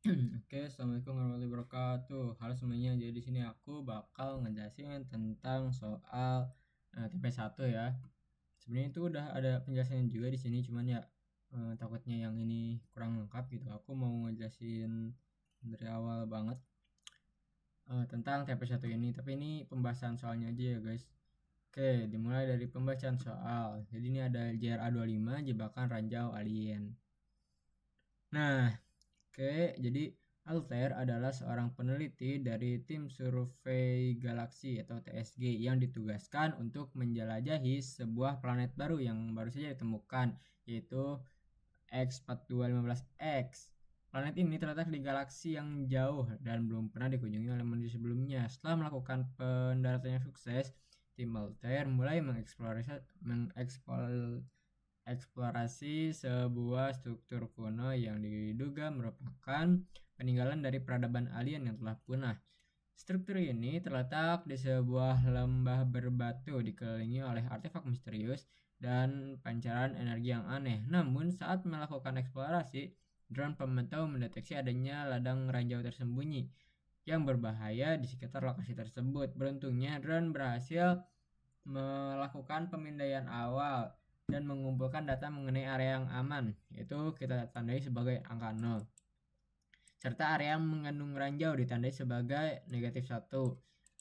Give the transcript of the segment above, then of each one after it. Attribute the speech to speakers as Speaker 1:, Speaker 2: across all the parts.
Speaker 1: Oke, assalamualaikum warahmatullahi wabarakatuh. Halo semuanya. Jadi di sini aku bakal ngejelasin tentang soal TP1 ya. Sebenarnya itu udah ada penjelasannya juga di sini, cuman ya takutnya yang ini kurang lengkap gitu. Aku mau ngejelasin dari awal banget tentang TP1 ini. Tapi ini pembahasan soalnya aja ya guys. Oke, dimulai dari pembacaan soal. Jadi ini ada JRA 25, jebakan ranjau alien. Nah, oke, jadi Altair adalah seorang peneliti dari tim survei galaksi atau TSG yang ditugaskan untuk menjelajahi sebuah planet baru yang baru saja ditemukan, yaitu X4215X. Planet ini terletak di galaksi yang jauh dan belum pernah dikunjungi oleh manusia sebelumnya. Setelah melakukan pendaratan yang sukses, tim Altair mulai mengeksplorasi sebuah struktur kuno yang diduga merupakan peninggalan dari peradaban alien yang telah punah. Struktur ini terletak di sebuah lembah berbatu dikelilingi oleh artefak misterius dan pancaran energi yang aneh. Namun saat melakukan eksplorasi, drone pemantau mendeteksi adanya ladang ranjau tersembunyi yang berbahaya di sekitar lokasi tersebut. Beruntungnya drone berhasil melakukan pemindaian awal dan mengumpulkan data mengenai area yang aman, yaitu kita tandai sebagai angka 0. Serta area yang mengandung ranjau ditandai sebagai -1.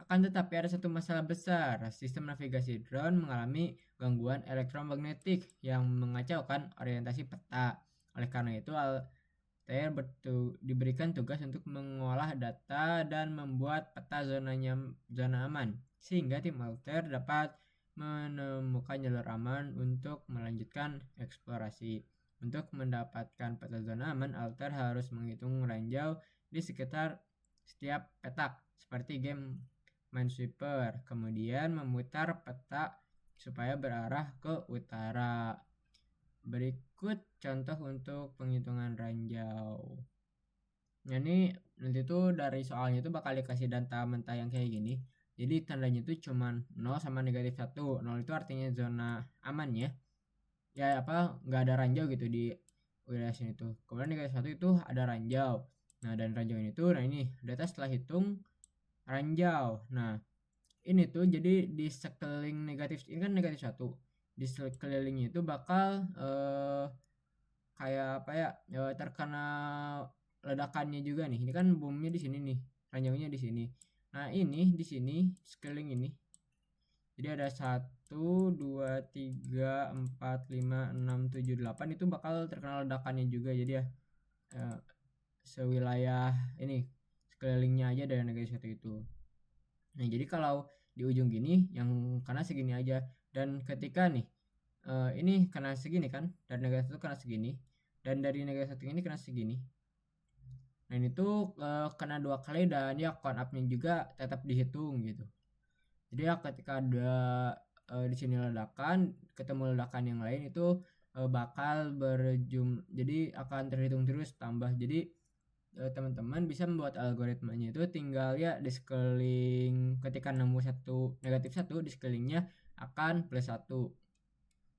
Speaker 1: Akan tetapi ada satu masalah besar, sistem navigasi drone mengalami gangguan elektromagnetik yang mengacaukan orientasi peta. Oleh karena itu, Altair diberikan tugas untuk mengolah data dan membuat peta zona aman, sehingga tim Altair dapat menemukan jalur aman untuk melanjutkan eksplorasi. Untuk mendapatkan peta zona aman, Altair harus menghitung ranjau di sekitar setiap petak, seperti game Minesweeper, kemudian memutar peta supaya berarah ke utara. Berikut contoh untuk penghitungan ranjau. Nah, ini nanti tuh dari soalnya itu bakal dikasih data mentah yang kayak gini. Jadi tandanya itu cuman 0 sama -1. 0 itu artinya zona aman ya. Ya apa nggak ada ranjau gitu di wilayah sini tuh. Kemudian -1 itu ada ranjau. Nah, dan ranjau ini tuh, nah ini data setelah hitung ranjau. Nah, ini tuh jadi di sekeliling negatif ini kan -1. Di sekelilingnya itu bakal kayak apa ya, terkena ledakannya juga nih. Ini kan bomnya di sini nih, ranjaunya di sini. Nah, ini di sini sekeliling ini. Jadi ada 1, 2, 3, 4, 5, 6, 7, 8 itu bakal terkena ledakannya juga. Jadi ya eh, sewilayah ini sekelilingnya aja dari negara satu itu. Nah, jadi kalau di ujung gini yang kena segini aja, dan ketika nih ini kena segini kan, dari negara satu kena segini, dan dari negara satu ini kena segini. Nah, ini tuh kena 2 kali dan ya count up-nya juga tetap dihitung gitu. Jadi ya ketika ada di sini ledakan ketemu ledakan yang lain itu bakal jadi akan terhitung terus tambah. Jadi teman-teman bisa membuat algoritmanya itu tinggal ya di sekeliling ketika nemu -1 di sekelilingnya akan +1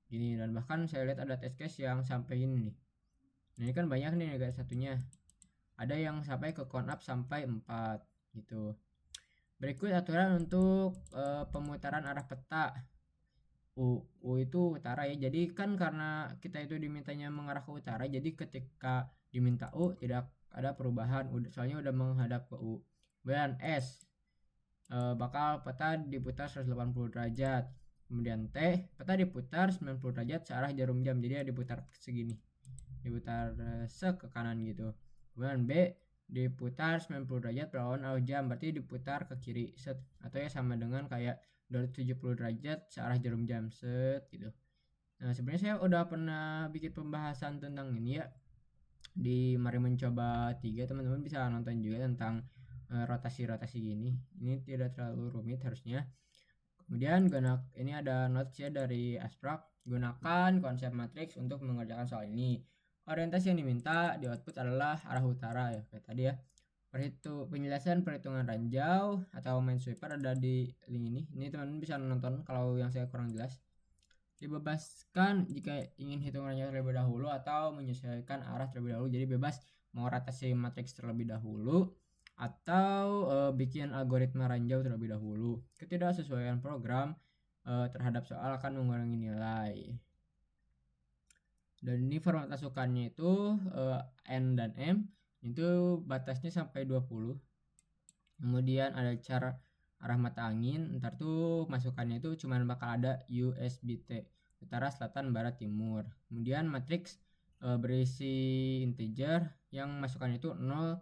Speaker 1: gini. Dan bahkan saya lihat ada test case yang sampai ini nih. Nah, ini kan banyak nih -1-nya, ada yang sampai ke count up sampai 4 gitu. Berikut aturan untuk pemutaran arah peta. U itu utara ya. Jadi kan karena kita itu dimintanya mengarah ke utara, jadi ketika diminta U tidak ada perubahan, soalnya udah menghadap ke U. Kemudian S, bakal peta diputar 180 derajat. Kemudian T, peta diputar 90 derajat searah jarum jam. Jadi ya diputar segini. Diputar ke kanan gitu. Kemudian B, diputar 90 derajat berlawanan arah jam, berarti diputar ke kiri set, atau ya sama dengan kayak 270 derajat searah jarum jam set gitu. Nah, sebenarnya saya udah pernah bikin pembahasan tentang ini ya di Mari Mencoba 3, teman-teman bisa nonton juga tentang rotasi-rotasi gini. Ini tidak terlalu rumit harusnya. Kemudian ini ada notes ya dari Asprak. Gunakan konsep matriks untuk mengerjakan soal ini. Orientasi yang diminta di output adalah arah utara ya kayak tadi ya. Penjelasan perhitungan ranjau atau Minesweeper ada di link ini. Ini teman-teman bisa nonton kalau yang saya kurang jelas. Dibebaskan jika ingin hitung ranjau terlebih dahulu atau menyesuaikan arah terlebih dahulu. Jadi bebas mau rotasi matriks terlebih dahulu atau bikin algoritma ranjau terlebih dahulu. Ketidaksesuaian program terhadap soal akan mengurangi nilai. Dan ini format masukannya itu N dan M itu batasnya sampai 20. Kemudian ada cara arah mata angin, ntar tuh masukannya itu cuman bakal ada USB-T, utara, selatan, barat, timur. Kemudian matriks berisi integer yang masukannya itu 0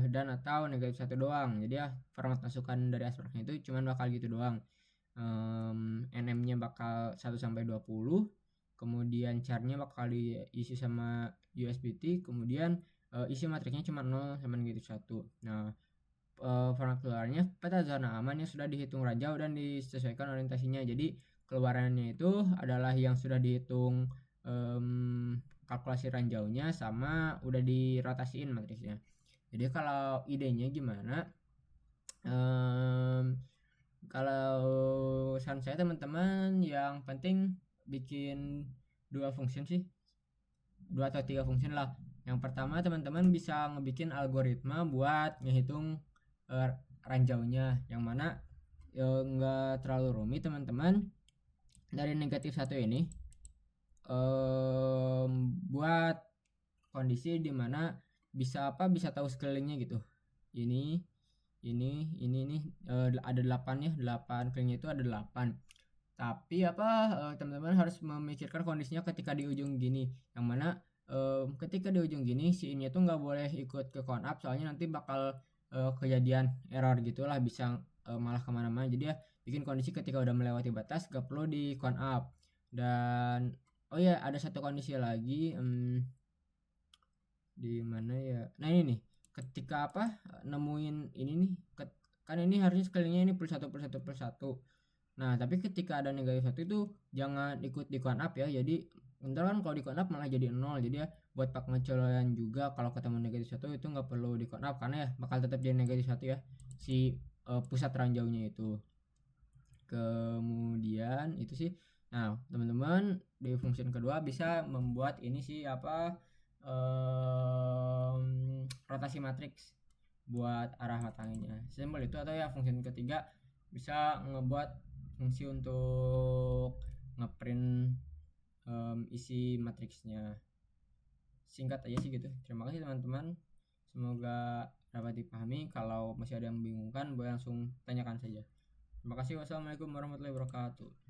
Speaker 1: dan atau negatif 1 doang. Jadi ya format masukan dari aspeknya itu cuman bakal gitu doang. NM-nya bakal 1 sampai 20. Kemudian char-nya bakal diisi sama USB-T, kemudian isi matriksnya cuma 0 sama negatif 1. Nah, format keluarnya peta zona aman yang sudah dihitung ranjau dan disesuaikan orientasinya. Jadi keluarannya itu adalah yang sudah dihitung kalkulasi ranjaunya sama udah dirotasiin matriksnya. Jadi kalau idenya gimana? Kalau saran saya teman-teman yang penting bikin 2 function sih, 2 atau 3 function lah. Yang pertama teman-teman bisa ngebikin algoritma buat ngehitung ranjaunya, yang mana nggak terlalu rumit teman-teman. Dari negatif 1 ini buat kondisi dimana bisa tahu sekelilingnya gitu. Ini ada 8 ya, 8 kelilingnya itu ada 8. Tapi teman-teman harus memikirkan kondisinya ketika di ujung gini, yang mana ketika di ujung gini si ini tuh nggak boleh ikut ke count up, soalnya nanti bakal kejadian error gitulah, bisa malah kemana-mana. Jadi ya bikin kondisi ketika udah melewati batas gak perlu di count up. Dan oh ya ada satu kondisi lagi, di mana ya, nah ini nih, ketika nemuin ini nih, kan ini harusnya sekelilingnya ini plus 1 plus 1 plus 1. Nah tapi ketika ada negatif 1 itu jangan ikut di count up ya, jadi bentar kan kalau di count up malah jadi 0. Jadi ya buat pengecualian juga kalau ketemu negatif 1 itu nggak perlu di count up, karena ya bakal tetap jadi negatif 1 ya si pusat ranjaunya itu. Kemudian itu sih. Nah teman-teman di function kedua bisa membuat ini sih rotasi matriks buat arah mata anginnya, simbol itu. Atau ya fungsi ketiga bisa ngebuat fungsi untuk ngeprint isi matriksnya. Singkat aja sih gitu. Terima kasih teman-teman, semoga dapat dipahami. Kalau masih ada yang membingungkan boleh langsung tanyakan saja. Terima kasih. Wassalamualaikum warahmatullahi wabarakatuh.